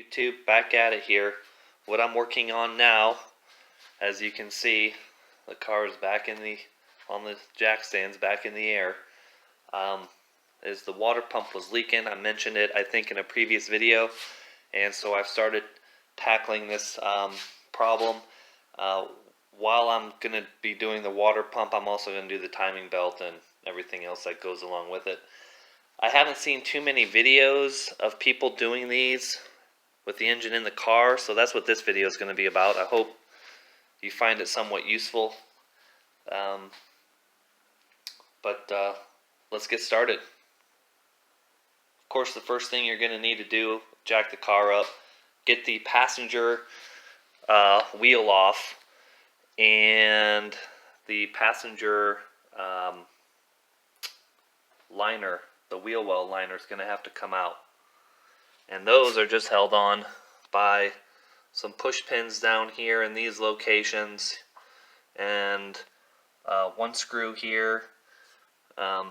YouTube, back at it here. What I'm working on now, as you can see, the car is back on the jack stands back in the air, is the water pump was leaking. I mentioned it, I think, in a previous video, and so I've started tackling this problem. While I'm going to be doing the water pump, I'm also going to do the timing belt and everything else that goes along with it. I haven't seen too many videos of people doing these with the engine in the car, so that's what this video is going to be about. I hope you find it somewhat useful. Let's get started. Of course, the first thing you're going to need to do, jack the car up, get the passenger wheel off, and the passenger liner, the wheel well liner, is going to have to come out. And those are just held on by some push pins down here in these locations, and one screw here.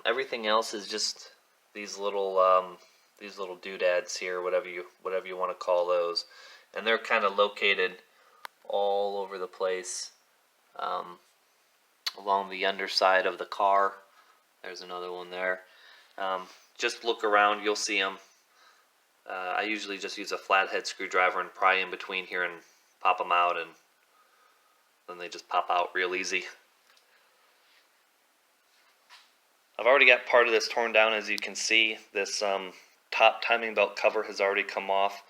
Everything else is just these little doodads here, whatever you want to call those, and they're kind of located all over the place along the underside of the car. There's another one there. Just look around, you'll see them. I usually just use a flathead screwdriver and pry in between here and pop them out, and then they just pop out real easy. I've already got part of this torn down. As you can see, this top timing belt cover has already come off.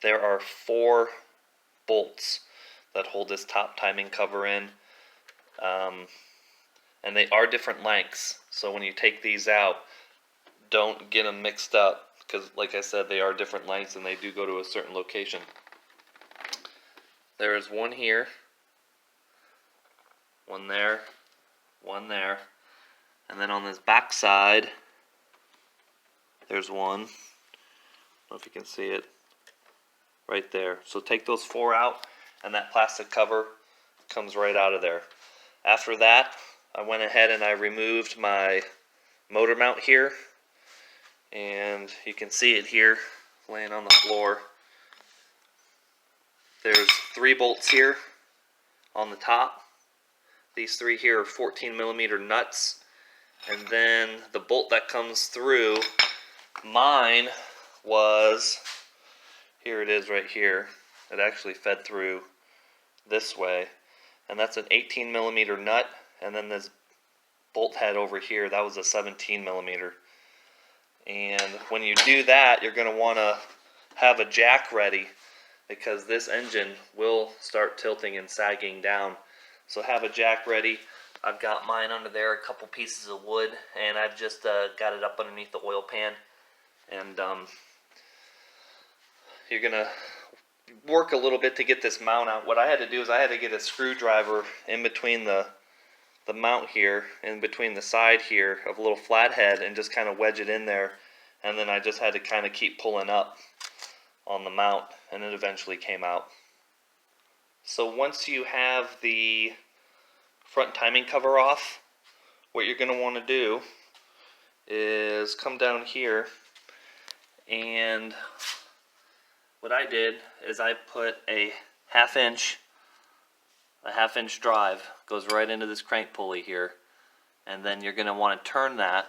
There are 4 bolts that hold this top timing cover in, and they are different lengths, so when you take these out, don't get them mixed up, because like I said, they are different lengths and they do go to a certain location. There is one here, one there, and then on this back side there's one. I don't know if you can see it right there. So take those 4 out, and that plastic cover comes right out of there. After that, I went ahead and I removed my motor mount here, and you can see it here laying on the floor. There's 3 bolts here on the top. These 3 here are 14mm nuts, and then the bolt that comes through, mine was, here it is right here. It actually fed through this way, and that's an 18mm nut, and then this bolt head over here, that was a 17mm. And when you do that, you're going to want to have a jack ready, because this engine will start tilting and sagging down. So have a jack ready. I've got mine under there, a couple pieces of wood, and I've just got it up underneath the oil pan. And you're going to work a little bit to get this mount out. What I had to do is I had to get a screwdriver in between the mount here, in between the side here of a little flathead, and just kind of wedge it in there, and then I just had to kind of keep pulling up on the mount, and it eventually came out. So once you have the front timing cover off, what you're going to want to do is come down here, and what I did is I put a half inch drive, goes right into this crank pulley here, and then you're going to want to turn that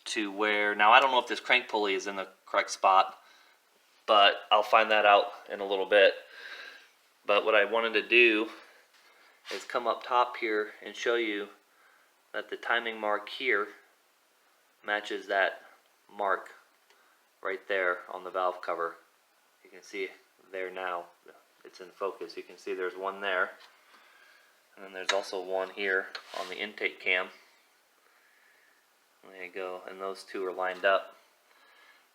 to where, now I don't know if this crank pulley is in the correct spot, but I'll find that out in a little bit. But what I wanted to do is come up top here and show you that the timing mark here matches that mark right there on the valve cover. You can see there now, it's in focus. You can see there's one there, and then there's also one here on the intake cam. There you go, and those 2 are lined up.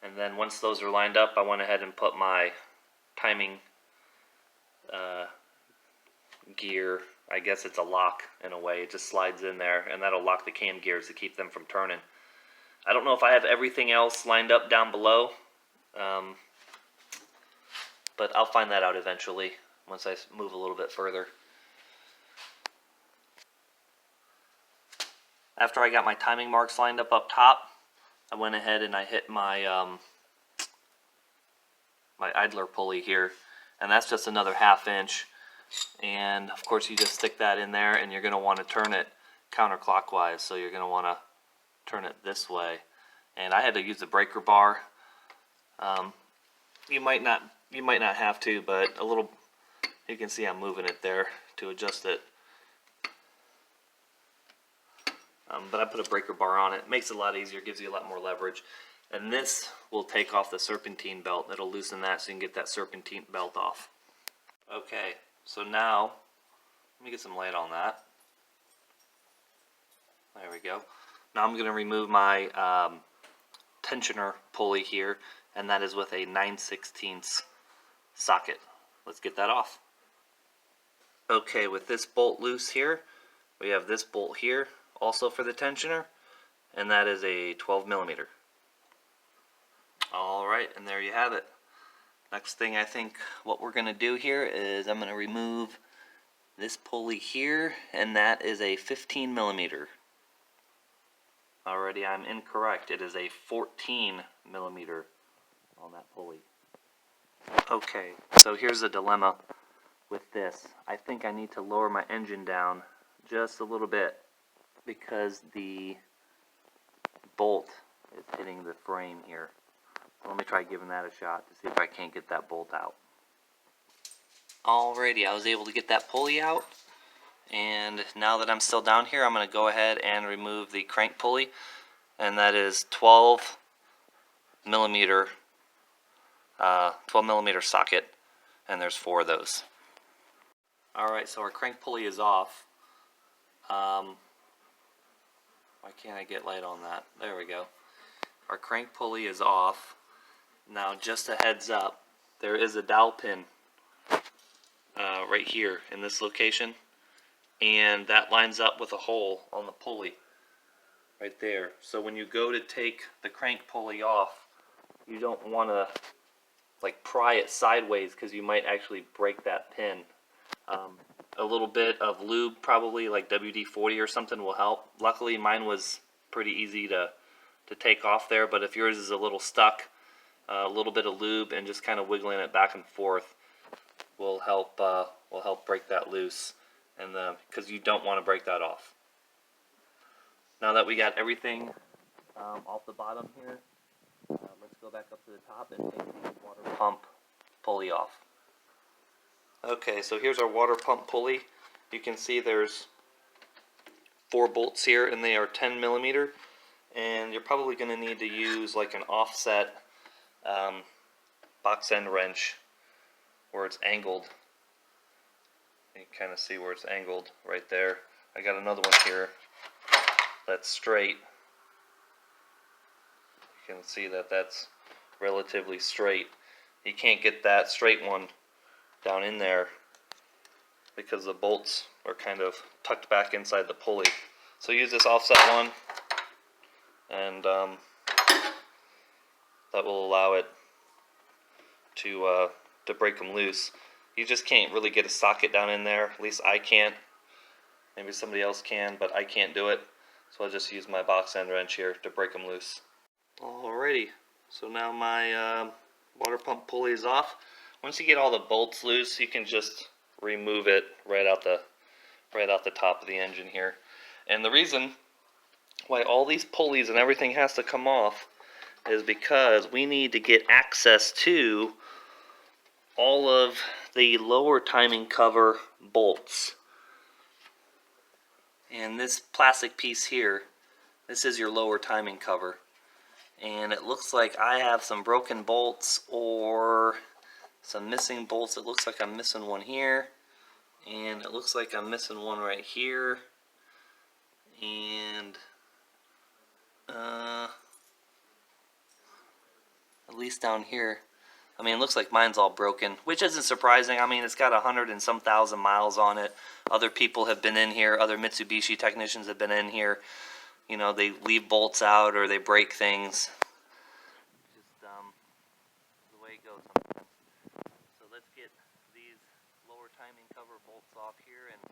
And then once those are lined up, I went ahead and put my timing gear, I guess it's a lock in a way, it just slides in there, and that'll lock the cam gears to keep them from turning. I don't know if I have everything else lined up down below, but I'll find that out eventually once I move a little bit further. After I got my timing marks lined up top, I went ahead and I hit my my idler pulley here, and that's just another 1/2 inch. And of course you just stick that in there, and you're going to want to turn it counterclockwise, so you're going to want to turn it this way. And I had to use the breaker bar. You might not have to, but a little, you can see I'm moving it there to adjust it. But I put a breaker bar on it. It makes it a lot easier, gives you a lot more leverage. And this will take off the serpentine belt. It'll loosen that so you can get that serpentine belt off. Okay, so now, let me get some light on that. There we go. Now I'm going to remove my tensioner pulley here, and that is with a 9/16 socket. Let's get that off. Okay, with this bolt loose here, we have this bolt here, also for the tensioner, and that is a 12mm. Alright, and there you have it. Next thing I think what we're going to do here is I'm going to remove this pulley here, and that is a 15mm. Already I'm incorrect. It is a 14mm on that pulley. Okay, so here's the dilemma with this. I think I need to lower my engine down just a little bit because the bolt is hitting the frame here. So let me try giving that a shot to see if I can't get that bolt out. Alrighty, I was able to get that pulley out. And now that I'm still down here, I'm going to go ahead and remove the crank pulley, and that is 12mm socket, and there's 4 of those. Alright, so our crank pulley is off. Why can't I get light on that? There we go. Our crank pulley is off. Now just a heads up, there is a dowel pin right here in this location, and that lines up with a hole on the pulley right there. So when you go to take the crank pulley off, you don't want to like pry it sideways because you might actually break that pin. A little bit of lube, probably like WD-40 or something, will help. Luckily mine was pretty easy to take off there, but if yours is a little stuck, a little bit of lube and just kind of wiggling it back and forth will help break that loose, and because you don't want to break that off. Now that we got everything off the bottom here, let's go back up to the top and take the water pump pulley off. Okay, so here's our water pump pulley. You can see there's 4 bolts here, and they are 10mm, and you're probably going to need to use like an offset box end wrench where it's angled. You can kind of see where it's angled right there. I got another one here that's straight. You can see that that's relatively straight. You can't get that straight one down in there because the bolts are kind of tucked back inside the pulley. So use this offset one, and that will allow it to break them loose. You just can't really get a socket down in there. At least I can't. Maybe somebody else can, but I can't do it. So I'll just use my box end wrench here to break them loose. Alrighty, so now my water pump pulley is off. Once you get all the bolts loose, you can just remove it right out the top of the engine here. And the reason why all these pulleys and everything has to come off is because we need to get access to all of the lower timing cover bolts. And this plastic piece here, this is your lower timing cover. And it looks like I have some broken bolts or some missing bolts. It looks like I'm missing one here, and it looks like I'm missing one right here, and at least down here. I mean, it looks like mine's all broken, which isn't surprising. I mean, it's got 100 and some thousand miles on it. Other people have been in here. Other Mitsubishi technicians have been in here. You know, they leave bolts out or they break things. Just the way it goes sometimes. So let's get these lower timing cover bolts off here and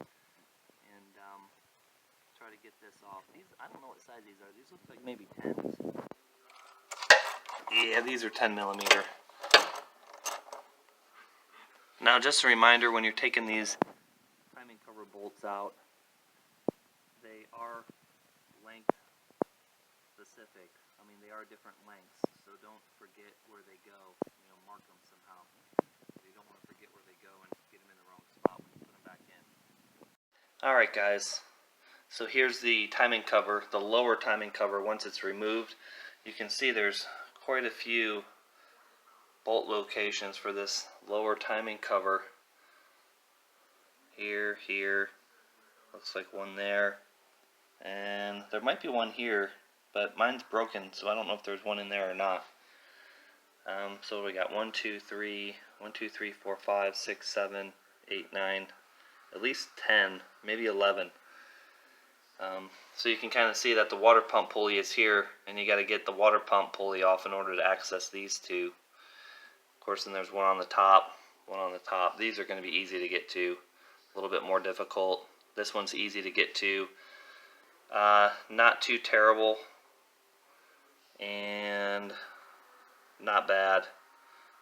try to get this off. These, I don't know what size these are. These look like maybe 10s. Yeah, these are 10mm. Now just a reminder, when you're taking these timing cover bolts out, they are length specific. I mean, they are different lengths, so don't forget where they go. You know, mark them somehow. You don't want to forget where they go and get them in the wrong spot when you put them back in. Alright guys, so here's the timing cover, the lower timing cover. Once it's removed, you can see there's quite a few bolt locations for this lower timing cover. Here, looks like one there, and there might be one here, but mine's broken, so I don't know if there's one in there or not. So we got 1, 2, 3, 4, 5, 6, 7, 8, 9, at least 10, maybe 11. So you can kind of see that the water pump pulley is here, and you got to get the water pump pulley off in order to access these two. Of course, then there's one on the top, one on the top. These are going to be easy to get to, a little bit more difficult. This one's easy to get to, not too terrible, and not bad.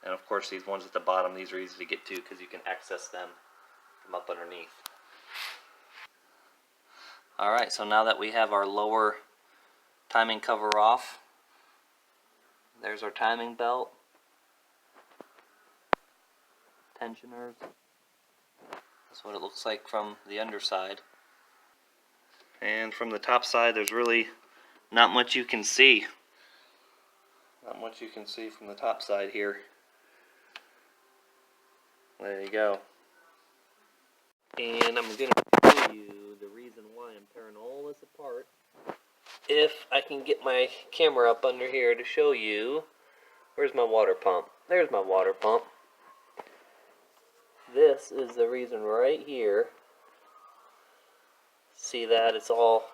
And of course, these ones at the bottom, these are easy to get to because you can access them from up underneath. Alright, so now that we have our lower timing cover off, there's our timing belt, tensioners. That's what it looks like from the underside. And from the top side, there's really not much you can see. Not much you can see from the top side here. There you go. And I'm going to show you the reason why I'm tearing all this apart. If I can get my camera up under here to show you. Where's my water pump? There's my water pump. This is the reason right here. See that? It's all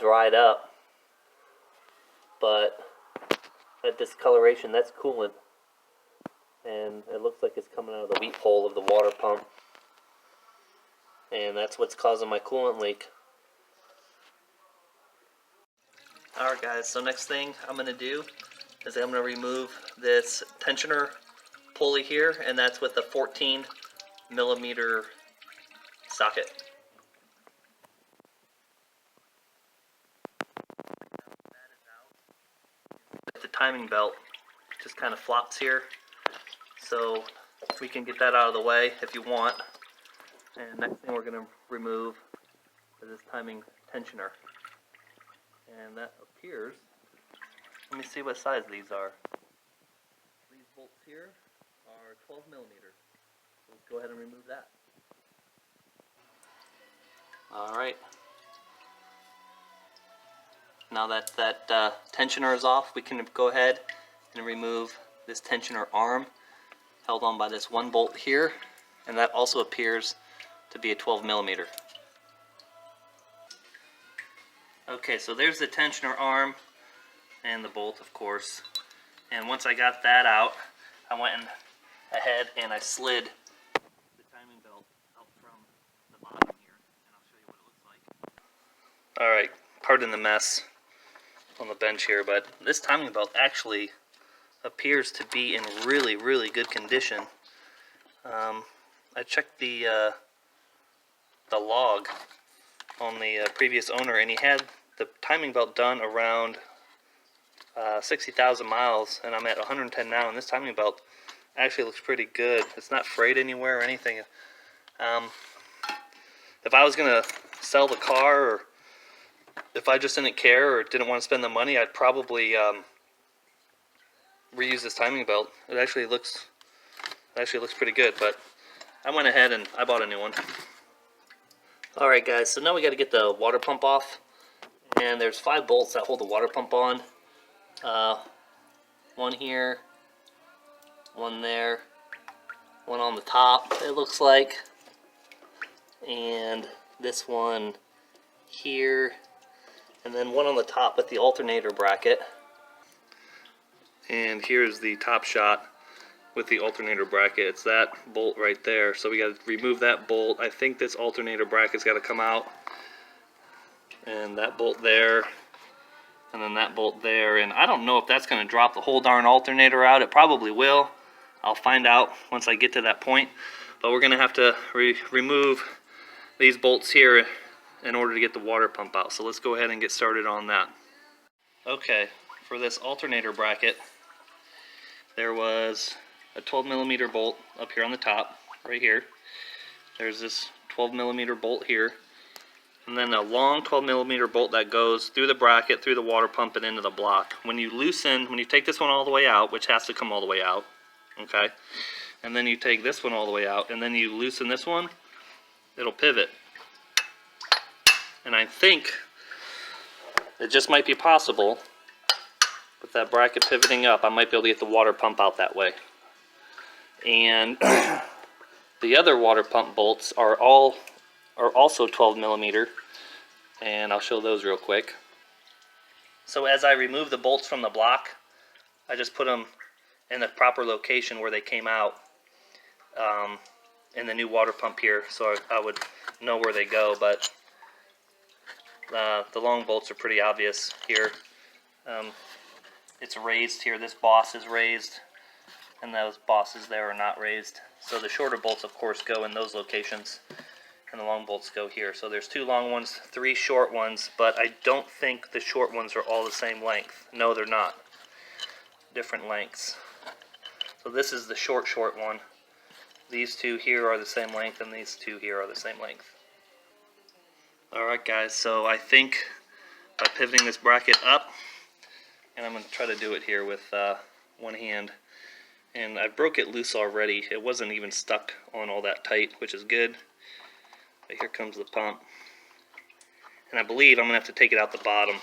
dried up. But that discoloration, that's coolant. And it looks like it's coming out of the weep hole of the water pump. And that's what's causing my coolant leak. Alright guys, so next thing I'm going to do is I'm going to remove this tensioner pulley here, and that's with the 14 millimeter socket. The timing belt just kind of flops here, so we can get that out of the way if you want. And next thing we're going to remove is this timing tensioner. And that appears, let me see what size these are. These bolts here are 12 millimeters. So let's go ahead and remove that. Alright. Now that tensioner is off, we can go ahead and remove this tensioner arm held on by this one bolt here, and that also appears to be a 12 millimeter. Okay, so there's the tensioner arm and the bolt, of course. And once I got that out, I went ahead and I slid the timing belt out from the bottom here, and I'll show you what it looks like. Alright, pardon the mess on the bench here, but this timing belt actually appears to be in really, really good condition. I checked the log on the previous owner, and he had the timing belt done around 60,000 miles, and I'm at 110 now, and this timing belt actually looks pretty good. It's not frayed anywhere or anything. If I was going to sell the car, or if I just didn't care or didn't want to spend the money, I'd probably reuse this timing belt. It actually looks pretty good, but I went ahead and I bought a new one. Alright guys, so now we got to get the water pump off, and there's 5 bolts that hold the water pump on. One here, one there, one on the top, it looks like, and this one here, and then one on the top with the alternator bracket. And here's the top shot with the alternator bracket. It's that bolt right there. So we got to remove that bolt. I think this alternator bracket's got to come out. And that bolt there. And then that bolt there. And I don't know if that's going to drop the whole darn alternator out. It probably will. I'll find out once I get to that point. But we're going to have to remove these bolts here in order to get the water pump out. So let's go ahead and get started on that. Okay, for this alternator bracket, there was a 12mm bolt up here on the top, right here. There's this 12mm bolt here, and then a long 12mm bolt that goes through the bracket, through the water pump, and into the block. When you take this one all the way out, which has to come all the way out, okay, and then you take this one all the way out, and then you loosen this one, it'll pivot. And I think it just might be possible with that bracket pivoting up, I might be able to get the water pump out that way. And the other water pump bolts are also 12mm, and I'll show those real quick. So as I remove the bolts from the block, I just put them in the proper location where they came out in the new water pump here, so I would know where they go. But the long bolts are pretty obvious here. It's raised here. This boss is raised, and those bosses there are not raised. So the shorter bolts, of course, go in those locations, and the long bolts go here. So there's 2 long ones, 3 short ones, but I don't think the short ones are all the same length. No, they're not. Different lengths. So this is the short one. These 2 here are the same length, and these 2 here are the same length. Alright guys, so I think by pivoting this bracket up, and I'm going to try to do it here with one hand, and I broke it loose already. It wasn't even stuck on all that tight, which is good. But here comes the pump, and I believe I'm going to have to take it out the bottom.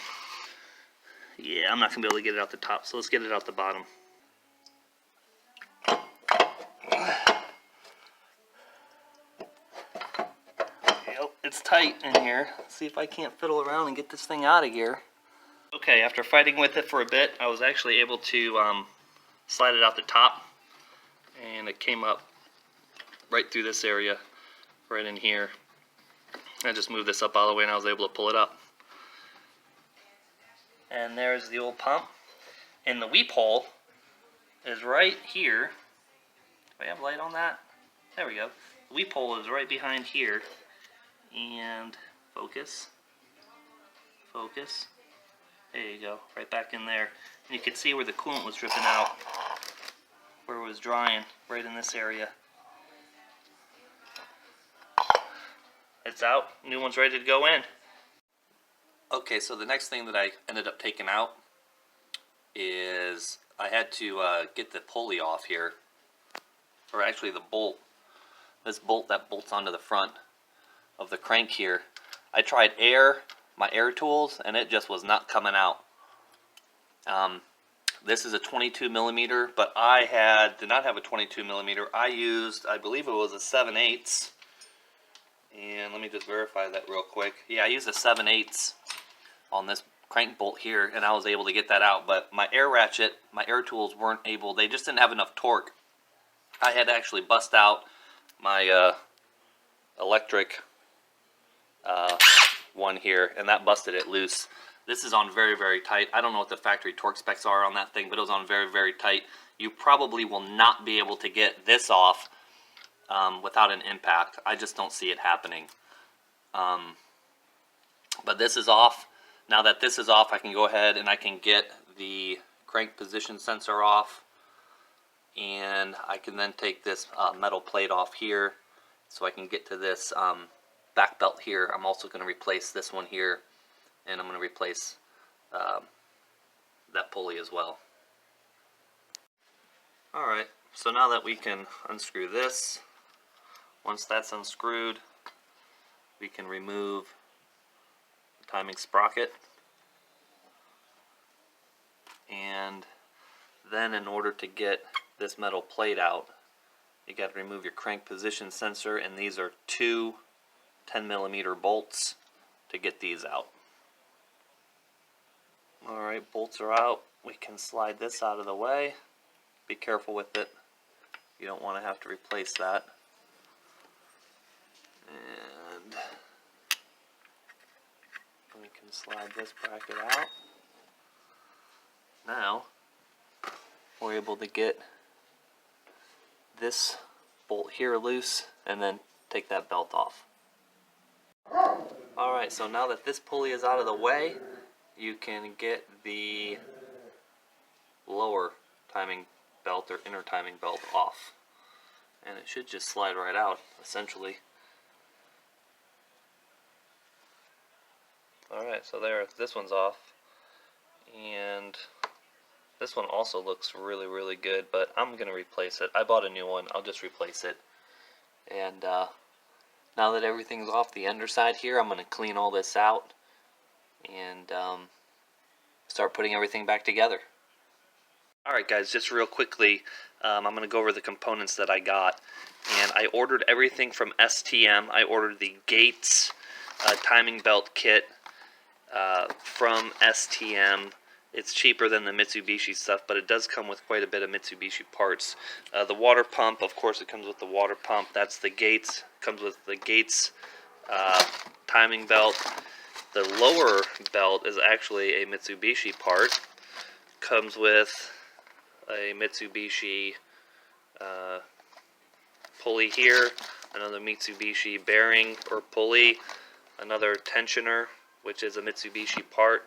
Yeah, I'm not going to be able to get it out the top, so let's get it out the bottom. Yep, it's tight in here. Let's see if I can't fiddle around and get this thing out of here. Okay, after fighting with it for a bit, I was actually able to slide it out the top, and it came up right through this area, right in here. I just moved this up all the way, and I was able to pull it up. And there's the old pump, and the weep hole is right here. Do I have light on that? There we go. The weep hole is right behind here, and focus. There you go, right back in there. And you could see where the coolant was dripping out, where it was drying, right in this area. It's out, new one's ready to go in. Okay, so the next thing that I ended up taking out is I had to get the pulley off here, or actually the bolt. This bolt that bolts onto the front of the crank here. I tried my air tools, and it just was not coming out. This is a 22mm, but I did not have a 22mm. I used, I believe it was a 7/8, and let me just verify that real quick. Yeah, I used a 7/8 on this crank bolt here, and I was able to get that out. But my air ratchet, my air tools weren't able. They just didn't have enough torque. I had to actually bust out my electric one here, and that busted it loose. This is on very, very tight. I don't know what the factory torque specs are on that thing, but it was on very, very tight. You probably will not be able to get this off without an impact. I just don't see it happening. But this is off. Now that this is off, I can go ahead and I can get the crank position sensor off, and I can then take this metal plate off here, so I can get to this back belt here. I'm also going to replace this one here, and I'm going to replace that pulley as well. Alright, so now that we can unscrew this, once that's unscrewed, we can remove the timing sprocket, and then in order to get this metal plate out, you got to remove your crank position sensor, and these are 2 10mm bolts to get these out. Alright, bolts are out. We can slide this out of the way. Be careful with it. You don't want to have to replace that. And we can slide this bracket out. Now we're able to get this bolt here loose and then take that belt off. Alright, so now that this pulley is out of the way, you can get the lower timing belt or inner timing belt off. And it should just slide right out, essentially. Alright, so there, this one's off. And this one also looks really, really good, but I'm going to replace it. I bought a new one, I'll just replace it. And now that everything's off the underside here, I'm going to clean all this out and start putting everything back together. Alright guys, just real quickly, I'm going to go over the components that I got. And I ordered everything from STM. I ordered the Gates timing belt kit from STM. It's cheaper than the Mitsubishi stuff, but it does come with quite a bit of Mitsubishi parts. The water pump, of course, it comes with the water pump. That's the Gates. Comes with the Gates timing belt. The lower belt is actually a Mitsubishi part. Comes with a Mitsubishi pulley here, another Mitsubishi bearing or pulley, another tensioner, which is a Mitsubishi part,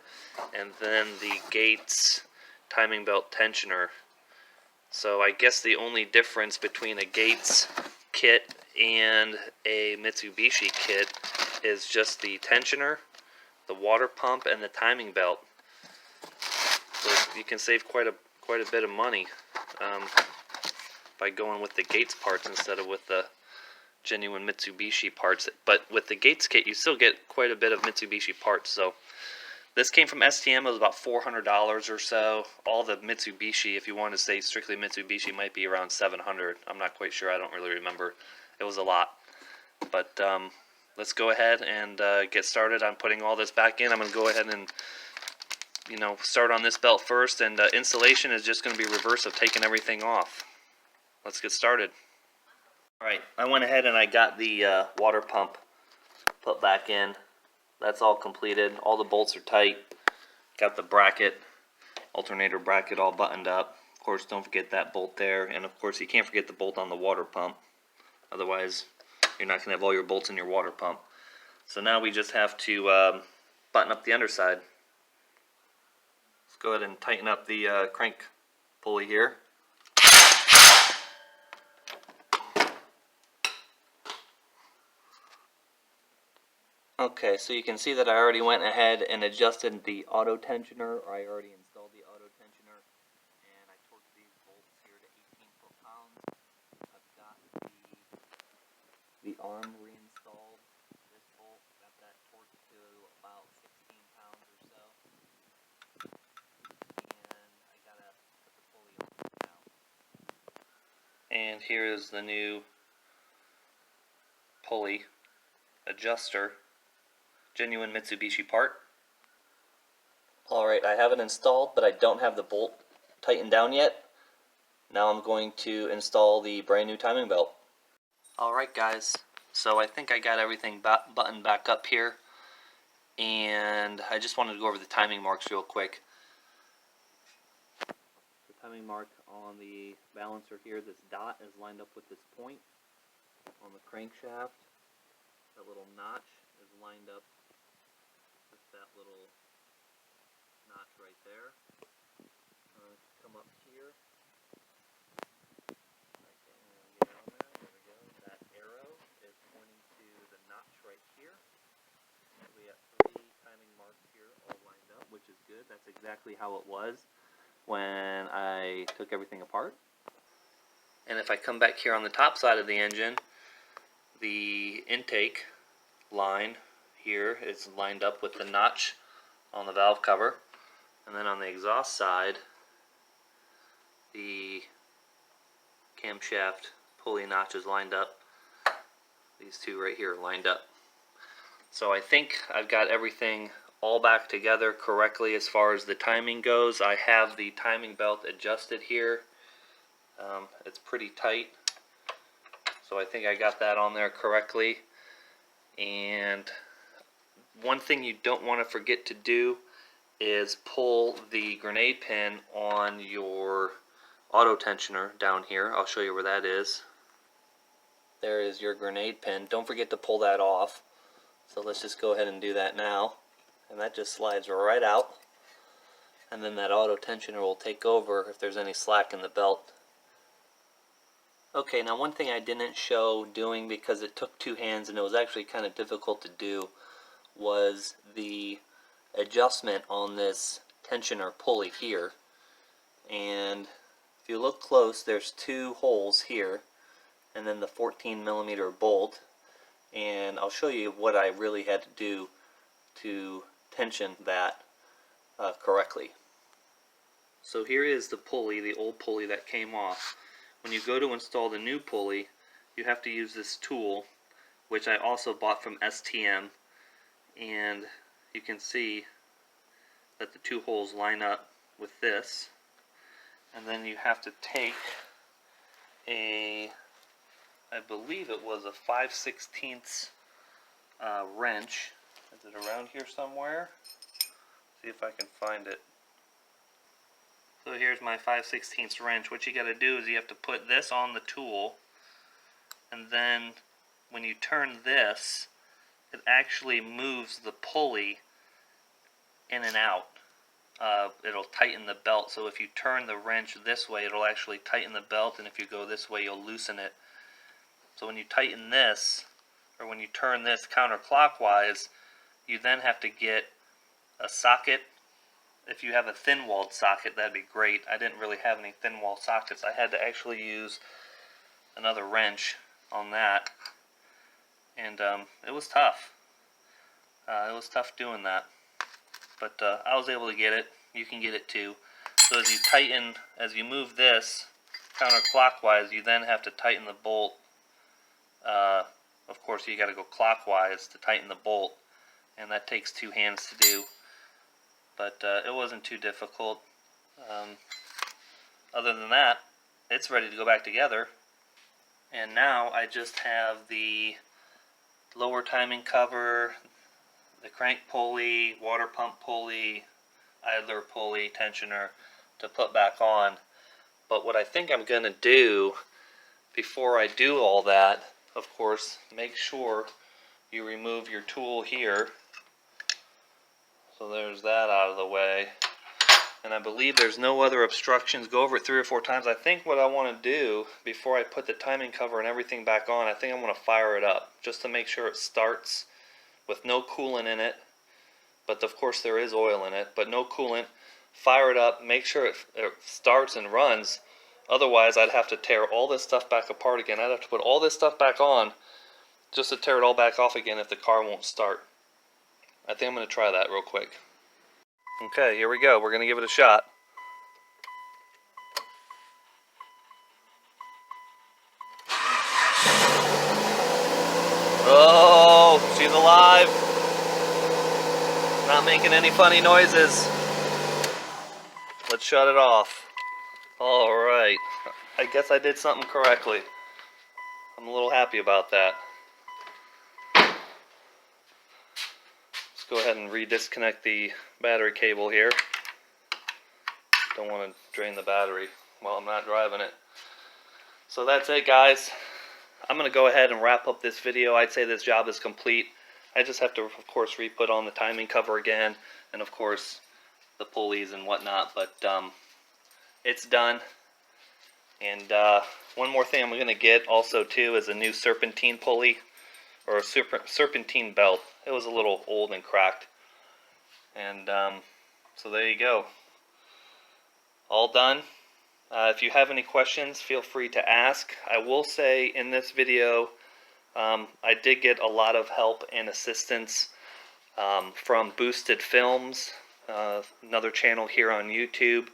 and then the Gates timing belt tensioner. So I guess the only difference between a Gates kit and a Mitsubishi kit is just the tensioner, the water pump, and the timing belt. So you can save quite a bit of money by going with the Gates parts instead of with the genuine Mitsubishi parts. But with the Gates kit, you still get quite a bit of Mitsubishi parts. So this came from STM. It was about $400 or so. All the Mitsubishi, if you want to say strictly Mitsubishi, might be around $700. I'm not quite sure. I don't really remember. It was a lot. But let's go ahead and get started on putting all this back in. I'm going to go ahead and start on this belt first, and installation is just going to be reverse of taking everything off. Let's get started. Alright, I went ahead and I got the water pump put back in. That's all completed. All the bolts are tight. Got the bracket, alternator bracket all buttoned up. Of course, don't forget that bolt there. And of course, you can't forget the bolt on the water pump. Otherwise, you're not going to have all your bolts in your water pump. So now we just have to button up the underside. Let's go ahead and tighten up the crank pulley here. Okay, so you can see that I already went ahead and adjusted the auto tensioner, or I already installed the auto tensioner, and I torqued these bolts here to 18 foot-pounds. I've got the arm reinstalled. This bolt, got that torqued to about 16 pounds or so, and I gotta put the pulley on now. And here is the new pulley adjuster. Genuine Mitsubishi part. Alright, I have it installed, but I don't have the bolt tightened down yet. Now I'm going to install the brand new timing belt. Alright guys, so I think I got everything buttoned back up here, and I just wanted to go over the timing marks real quick. The timing mark on the balancer here, this dot is lined up with this point. On the crankshaft, that little notch is lined up with that little notch right there. Come up here. Okay, get on there. There we go. That arrow is pointing to the notch right here. So we got 3 timing marks here all lined up, which is good. That's exactly how it was when I took everything apart. And if I come back here on the top side of the engine, the intake line here is lined up with the notch on the valve cover, and then on the exhaust side, the camshaft pulley notch is lined up. These two right here are lined up. So I think I've got everything all back together correctly as far as the timing goes. I have the timing belt adjusted here. It's pretty tight, so I think I got that on there correctly. And one thing you don't want to forget to do is pull the grenade pin on auto tensioner down here. I'll show you where that is. There is your grenade pin. Don't forget to pull that off. So let's just go ahead and do that now. And that just slides right out. And then that auto tensioner will take over if there's any slack in the belt. Okay, now one thing I didn't show doing because it took two hands and it was actually kind of difficult to do was the adjustment on this tensioner pulley here. And if you look close, there's two holes here and then the 14mm bolt, and I'll show you what I really had to do to tension that correctly. So here is the pulley, the old pulley that came off. When you go to install the new pulley, you have to use this tool, which I also bought from STM, and you can see that the two holes line up with this, and then you have to take a, I believe it was a 5/16 wrench. Is it around here somewhere? See if I can find it. So here's my 5/16 wrench. What you got to do is you have to put this on the tool, and then when you turn this, it actually moves the pulley in and out. It'll tighten the belt. So if you turn the wrench this way, it'll actually tighten the belt, and if you go this way, you'll loosen it. So when you tighten this, or when you turn this counterclockwise, you then have to get a socket. If you have a thin-walled socket, that'd be great. I didn't really have any thin-wall sockets. I had to actually use another wrench on that, and it was tough. It was tough doing that, but I was able to get it. You can get it too. So as you tighten, as you move this counterclockwise, you then have to tighten the bolt. Of course, you got to go clockwise to tighten the bolt, and that takes two hands to do. But it wasn't too difficult. Other than that, it's ready to go back together. And now I just have the lower timing cover, the crank pulley, water pump pulley, idler pulley, tensioner to put back on. But what I think I'm going to do before I do all that, of course, make sure you remove your tool here. So there's that out of the way. And I believe there's no other obstructions. Go over it 3 or 4 times. I think what I want to do before I put the timing cover and everything back on, I think I want to fire it up just to make sure it starts with no coolant in it. But of course there is oil in it, but no coolant. Fire it up, make sure it starts and runs. Otherwise I'd have to tear all this stuff back apart again. I'd have to put all this stuff back on just to tear it all back off again if the car won't start. I think I'm going to try that real quick. Okay, here we go. We're going to give it a shot. Oh, she's alive. Not making any funny noises. Let's shut it off. Alright. I guess I did something correctly. I'm a little happy about that. Go ahead and redisconnect the battery cable here. Don't want to drain the battery while I'm not driving it. So that's it, guys. I'm going to go ahead and wrap up this video. I'd say this job is complete. I just have to, of course, re-put on the timing cover again, and of course the pulleys and whatnot, but it's done. And one more thing I'm going to get also too is a new serpentine pulley, or a serpentine belt. It was a little old and cracked. And so there you go. All done. If you have any questions, feel free to ask. I will say in this video, I did get a lot of help and assistance from Boosted Films, another channel here on YouTube.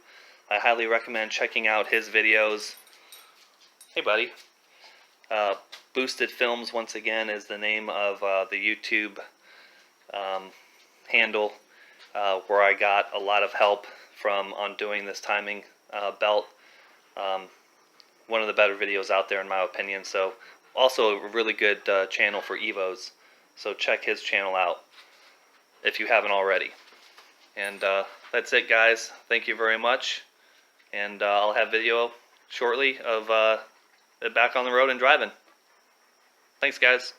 I highly recommend checking out his videos. Hey buddy. Boosted Films, once again, is the name of the YouTube handle where I got a lot of help from on doing this timing belt. One of the better videos out there in my opinion. So also a really good channel for Evos. So check his channel out if you haven't already. And that's it, guys. Thank you very much. And I'll have video shortly of it back on the road and driving. Thanks, guys.